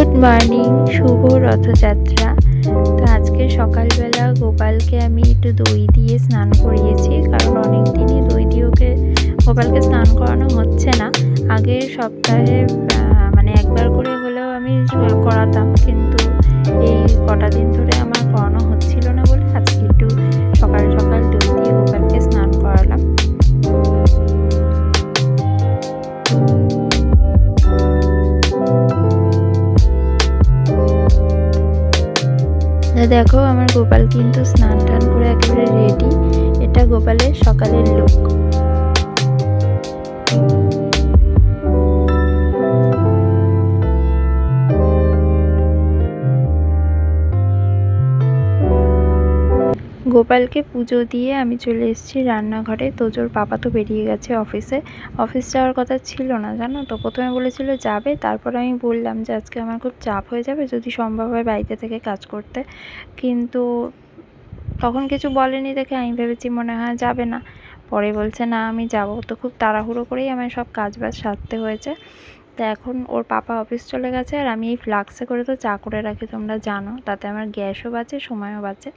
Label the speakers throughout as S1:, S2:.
S1: Good morning, শুভ রথযাত্রা। তো আজকে সকালবেলা গোপালকে আমি একটু দই দিয়ে স্নান করিয়েছি, কারণ অনেক দিনই দই দিয়ে গোপালকে স্নান করানো হচ্ছে না। আগের সপ্তাহে মানে একবার করে হলেও আমি করাতাম, কিন্তু এই কটা দিন ধরে আমার করানো হচ্ছিল না বলে আজকে একটু সকাল সকাল দই দিয়ে গোপালকে স্নান করালাম। দেখো আমার গোপাল কিন্তু স্নান টান করে একেবারে রেডি। এটা গোপালের সকালের লুক। গোপালকে পুজো দিয়ে আমি চলে এসেছি রান্নাঘরে। তোজোর পাপা তো বেরিয়ে গেছে অফিস যাওয়ার কথা ছিল না, জানো তো। প্রথমে বলেছিল যাবে, তারপর আমি বললাম যে আজকে আমার খুব চাপ হয়ে যাবে, যদি সম্ভব হয় বাড়িতে থেকে কাজ করতে। কিন্তু তখন কিছু বলেনি দেখে আমি ভেবেছি মনে হয় যাবে না। পরে বলছে না আমি যাব। তো খুব তাড়াহুড়ো করেই আমার সব কাজবাজ সারতে হয়েছে। তো এখন ওর পাপা অফিস চলে গেছে, আর আমি এই ফ্লাক্সে করে তো চা করে রাখি, তোমরা জানো, তাতে আমার গ্যাসও বাঁচে, সময়ও বাঁচে।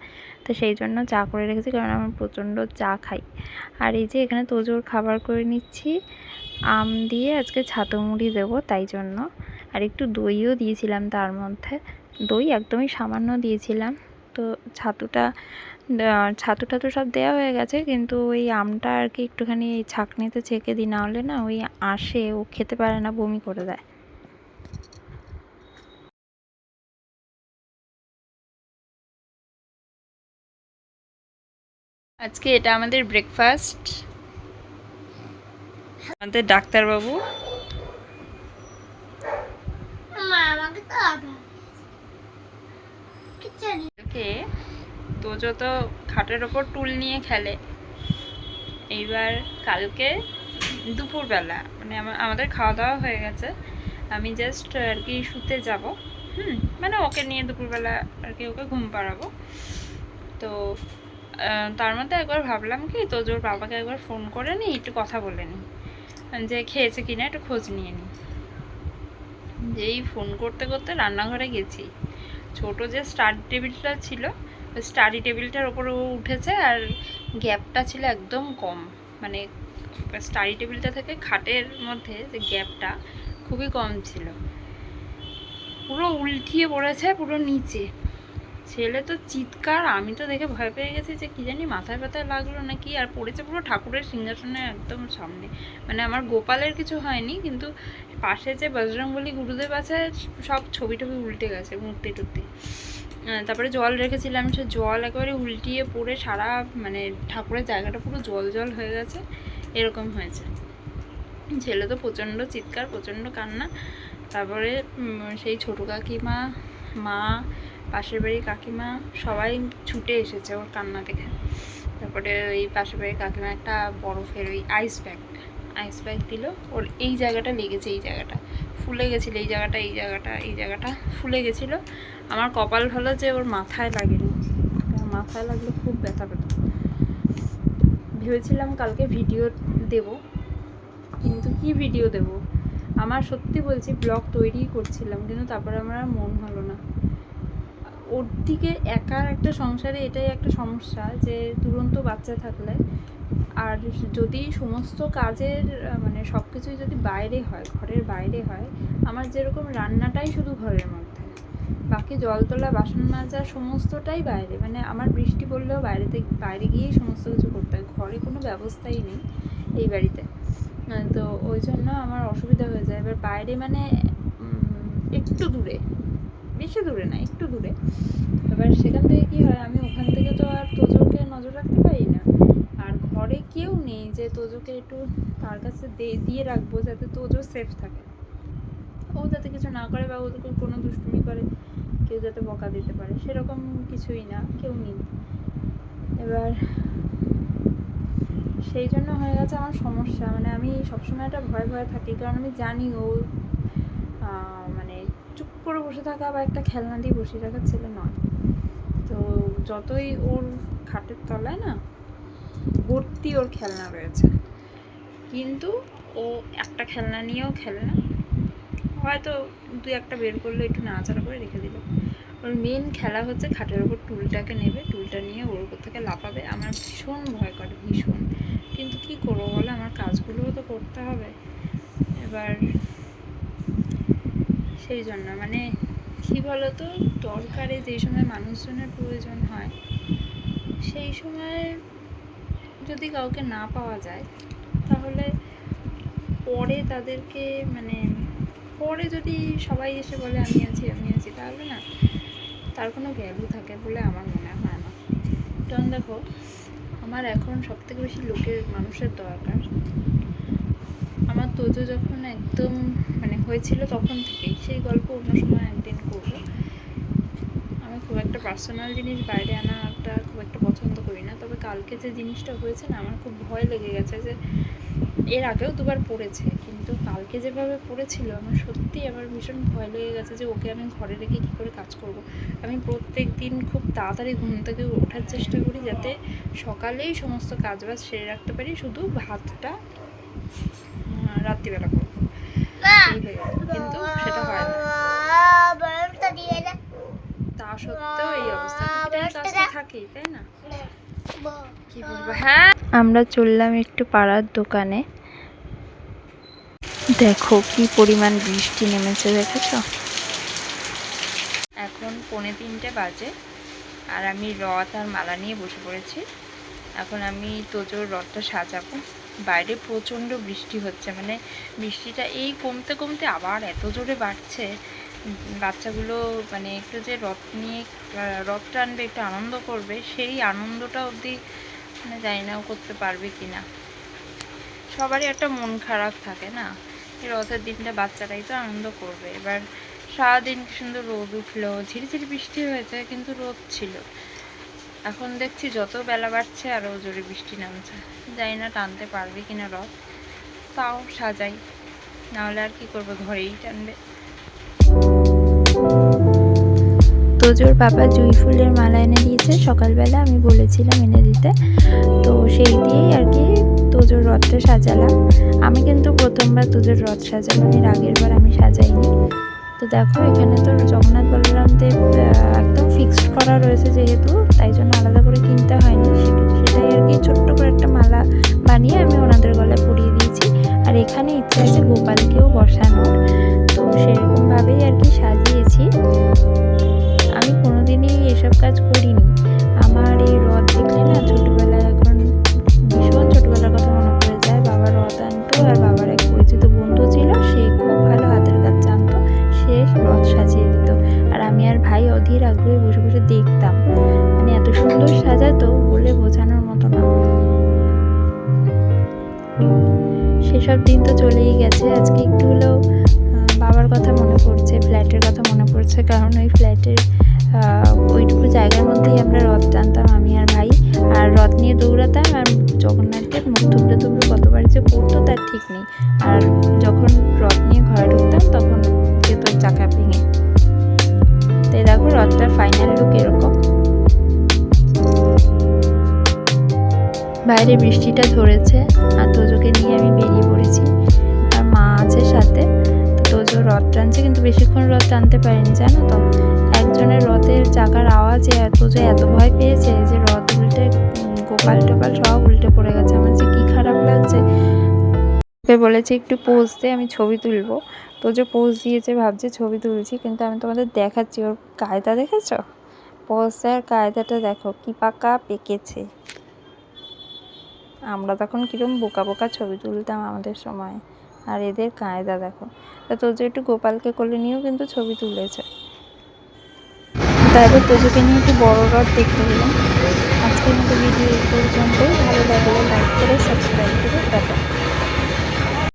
S1: তো সেই জন্য চা করে রেখেছি, কারণ আমি প্রচণ্ড চা খাই। আর এই যে এখানে তোজোর খাবার করে নিচ্ছি আম দিয়ে, আজকে ছাতু মুড়ি দেবো তাই জন্য। আর একটু দইও দিয়েছিলাম তার মধ্যে, দই একদমই সামান্য দিয়েছিলাম। তো ছাতুটা তো সব দেওয়া হয়ে গেছে, কিন্তু ওই আমটা আর কি একটুখানি ছাঁকনিতে ছেঁকে দিই, না হলে না ওই আসে, ও খেতে পারে না, বমি করে দেয়। আজকে এটা আমাদের ব্রেকফাস্ট। আমাদের ডাক্তারবাবু তোজো তো খাটের ওপর টুল নিয়ে খেলে। এইবার কালকে দুপুরবেলা মানে আমাদের খাওয়া দাওয়া হয়ে গেছে, আমি জাস্ট আর কি শুতে যাব, মানে ওকে নিয়ে দুপুরবেলা আর কি ওকে ঘুম পাড়াবো। তো তার মধ্যে একবার ভাবলাম কি তোজোর বাবাকে একবার ফোন করে নিই, একটু কথা বলে নিই যে খেয়েছে কিনা, একটু খোঁজ নিয়ে নিই। যেই ফোন করতে করতে রান্নাঘরে গেছি, ছোট যে স্টাডি টেবিলটা ছিল, ওই স্টাডি টেবিলটার ওপরে ও উঠেছে, আর গ্যাপটা ছিল একদম কম, মানে স্টাডি টেবিলটা থেকে খাটের মধ্যে যে গ্যাপটা খুবই কম ছিল। পুরো উল্টিয়ে পড়েছে পুরো নিচে। ছেলে তো চিৎকার, আমি তো দেখে ভয় পেয়ে গেছি যে কি জানি মাথায় ব্যথায় লাগলো নাকি। আর পড়েছে পুরো ঠাকুরের সিংহাসনের একদম সামনে। মানে আমার গোপালের কিছু হয়নি, কিন্তু পাশে যে বজরংবলী গুরুদেব আছে সব ছবি টবি উল্টে গেছে, মূর্তি টুর্তি। তারপরে জল রেখেছিলাম, সে জল একেবারে উল্টিয়ে পড়ে সারা মানে ঠাকুরের জায়গাটা পুরো জল জল হয়ে গেছে, এরকম হয়েছে। ছেলে তো প্রচণ্ড চিৎকার, প্রচণ্ড কান্না। তারপরে সেই ছোটো কাকিমা, মা, পাশের বাড়ির কাকিমা সবাই ছুটে এসেছে ওর কান্না দেখে। তারপরে ওই পাশের বাড়ির কাকিমা একটা বরফের ওই আইস ব্যাগ দিল। ওর এই জায়গাটা লেগেছে, এই জায়গাটা ফুলে গেছিলো, এই জায়গাটা ফুলে গেছিলো। আমার কপাল ভালো যে ওর মাথায় লাগেনি, মাথায় লাগলে খুব ব্যথা পেত। ভেবেছিলাম কালকে ভিডিও দেব, কিন্তু কি ভিডিও দেব, আমার সত্যি বলছি ব্লগ তৈরিই করছিলাম, কিন্তু তারপরে আমার আর মন হলো না। ওর দিকে একার একটা সংসারে এটাই একটা সমস্যা, যে দুরন্ত বাচ্চা থাকলে আর যদি সমস্ত কাজের মানে সব কিছুই যদি বাইরে হয়, ঘরের বাইরে হয়, আমার যেরকম রান্নাটাই শুধু ঘরের মধ্যে, বাকি জল তোলা, বাসন মাজা সমস্তটাই বাইরে। মানে আমার বৃষ্টি পড়লেও বাইরে গিয়েই সমস্ত কিছু করতে হয়, ঘরে কোনো ব্যবস্থাই নেই এই বাড়িতে। তো ওই জন্য আমার অসুবিধা হয়ে যায়। এবার বাইরে মানে একটু দূরে, বেশি দূরে না, একটু দূরে। এবার সেখান থেকে কী হয়, আমি ওখান থেকে তো আর তোজোকে নজর রাখতে পারি না। আর ঘরে কেউ নেই যে তোজোকে একটু তার কাছে দিয়ে রাখবো, যাতে তোজো সেফ থাকে, ও যাতে কিছু না করে বা ওদেরকে কোনো দুষ্টুমি করে কেউ যাতে বকা দিতে পারে, সেরকম কিছুই না, কেউ নেই। এবার সেই জন্য হয়ে গেছে আমার সমস্যা। মানে আমি সবসময় একটা ভয় থাকি, কারণ আমি জানি ও মানে চুপ করে বসে থাকা বা একটা খেলনা দিয়ে বসে রাখার ছেলে নয়। তো যতই ওর খাটের তলায় না ভর্তি ওর খেলনা রয়েছে, কিন্তু ও একটা খেলনা নিয়েও খেলে না, হয়তো 2-1টা বের করলে একটু নাড়াচাড়া করে রেখে দিল। ওর মেন খেলা হচ্ছে খাটের ওপর টুলটাকে নেবে, টুলটা নিয়ে ওর উপর থেকে লাফাবে। আমার ভীষণ ভয় করে, ভীষণ। কিন্তু কি করবো বলো, আমার কাজগুলোও তো করতে হবে। এবার সেই জন্য মানে কী বলতো, দরকারে যেই সময় মানুষজনের প্রয়োজন হয় সেই সময় যদি কাউকে না পাওয়া যায় তাহলে পরে তাদেরকে মানে পরে যদি সবাই এসে বলে আমি আছি তাহলে না তার কোনো ভ্যালু থাকে বলে আমার মনে হয় না। কারণ দেখো, আমার এখন সবথেকে বেশি মানুষের দরকার। আমার তোজো যখন একদম মানে হয়েছিল তখন থেকেই, সেই গল্প অন্য সময় একদিন করবো। আমি খুব একটা পার্সোনাল জিনিস বাইরে আনাটা খুব একটা পছন্দ করি না, তবে কালকে যে জিনিসটা হয়েছে না, আমার খুব ভয় লেগে গেছে। যে এর আগেও 2বার পড়েছে, কিন্তু কালকে যেভাবে পড়েছিল আমার সত্যি আমার ভীষণ ভয় লেগে গেছে যে ওকে আমি ঘরে রেখে কী করে কাজ করব। আমি প্রত্যেক দিন খুব তাড়াতাড়ি ঘুম থেকে ওঠার চেষ্টা করি যাতে সকালেই সমস্ত কাজবাজ সেরে রাখতে পারি, শুধু ভাতটা রাত্রিবেলা করবো, কিন্তু সেটা হয় না। তা সত্ত্বেও এই অবস্থা থাকেই, তাই না? কি বলবো। হ্যাঁ, আমরা চললাম একটু পাড়ার দোকানে। দেখো কি পরিমাণ বৃষ্টি নেমেছে, দেখেছ? এখন 2:45 বাজে আর আমি রথ আর মালা নিয়ে বসে পড়েছি। এখন আমি তোজোর রথটা সাজাবো। বাইরে প্রচণ্ড বৃষ্টি হচ্ছে, মানে বৃষ্টিটা এই কমতে কমতে আবার এত জোরে বাড়ছে। বাচ্চাগুলো মানে একটু যে রথ টানবে, একটু আনন্দ করবে, সেই আনন্দটা অবধি মানে জানি না করতে পারবে কি না। সবারই একটা মন খারাপ থাকে না, এই রথের দিনটা বাচ্চারাই তো আনন্দ করবে। এবার সারাদিন সুন্দর রোদ উঠলো, ঝিরিঝিরি বৃষ্টি হয়েছে কিন্তু রোদ ছিল। এখন দেখছি যত বেলা বাড়ছে আরও জোরে বৃষ্টি নামছে। জানি না টানতে পারবে কিনা রথ, তাও সাজাই, নাহলে আর কি করবো, ঘরেই টানবে। তোজোর বাবা জুঁই ফুলের মালা এনে দিয়েছে সকালবেলা, আমি বলেছিলাম এনে দিতে, তো সেই দিয়েই আর কি তোজোর রথটা সাজালাম। আমি কিন্তু প্রথমবার তোজোর রথ সাজালাম, এর আগের বার আমি সাজাইনি। তো দেখো, এখানে তো জগন্নাথ বলরাম দেব একদম ফিক্সড করা রয়েছে যেহেতু, তাই জন্য আলাদা করে কিনতে হয়নি। সেটাই আর কি ছোট্ট করে একটা মালা বানিয়ে আমি ওনাদের গলায় পরিয়ে দিয়েছি। আর এখানে ইচ্ছে আছে গোপালকেও বসানোর, তো সেরকমভাবেই আর কি সাজিয়েছি। আমি কোনোদিনই এসব কাজ করিনি। আমার এই রথ দেখলে না ছোটবেলায় এখন ভীষণ ছোটবেলার কথা মনে পড়ে যায়। বাবা রথ আনতো, আর বাবার এক পরিচিত বন্ধু ছিল, সে খুব ভালো হাতের কাজ জানতো, সে রথ সাজিয়ে দিত। আর আমি আর ভাই অধীর আগ্রহে বসে বসে দেখতাম, মানে এত সুন্দর সাজাতো বলে বোঝানোর মতো না। সেসব দিন তো চলেই গেছে। আজকে একটু হলেও বাবার কথা মনে পড়ছে, ফ্ল্যাটের কথা মনে পড়ছে, কারণ ওই ফ্ল্যাটের ওইটুকু জায়গার মধ্যেই আমরা রথ টানতাম আমি আর ভাই, আর রথ নিয়ে দৌড়াতাম। আর জগন্নাথকে মুখ থুবড়ে থুবড়ে কতবার যে পড়তো তার ঠিক নেই। আর যখন রথ নিয়ে ঘরে ঢুকতাম তখন যেত চাকা ভেঙে। তাই দেখো রথটার ফাইনাল লুক এরকম। বাইরে বৃষ্টিটা ধরেছে আর তোজোকে নিয়ে আমি বেরিয়ে পড়েছি, আর মা আছে সাথে। তোজো রথ টানছে, কিন্তু বেশিক্ষণ রথ টানতে পারেনি, জানো তো। একজনের রথের চাকার আওয়াজে তোজো এত ভয় পেয়েছে যে রথ উল্টে গোপাল টোপাল সব উল্টে পড়ে গেছে। আমার যে কি খারাপ লাগছে। ওকে বলেছি একটু পোজ দে, আমি ছবি তুলবো। তোজো পোজ দিয়েছে, ভাবছে ছবি তুলছি, কিন্তু আমি তোমাদের দেখাচ্ছি ওর কায়দা, দেখেছ? পোজ দেওয়ার কায়দাটা দেখো, কি পাকা পেকেছে। আমরা তখন কিরম বোকা বোকা ছবি তুলতাম আমাদের সময়, আর এদের কায়দা দেখো। তা তোজো একটু গোপালকে কোলে নিয়েও কিন্তু ছবি তুলেছে। তারপর তোজোকে নিয়ে একটু বড় রথ দেখতে গেলাম। আজকের মতো ভিডিও এই পর্যন্তই। ভালো লাগলে লাইক করে সাবস্ক্রাইব করে টাটা।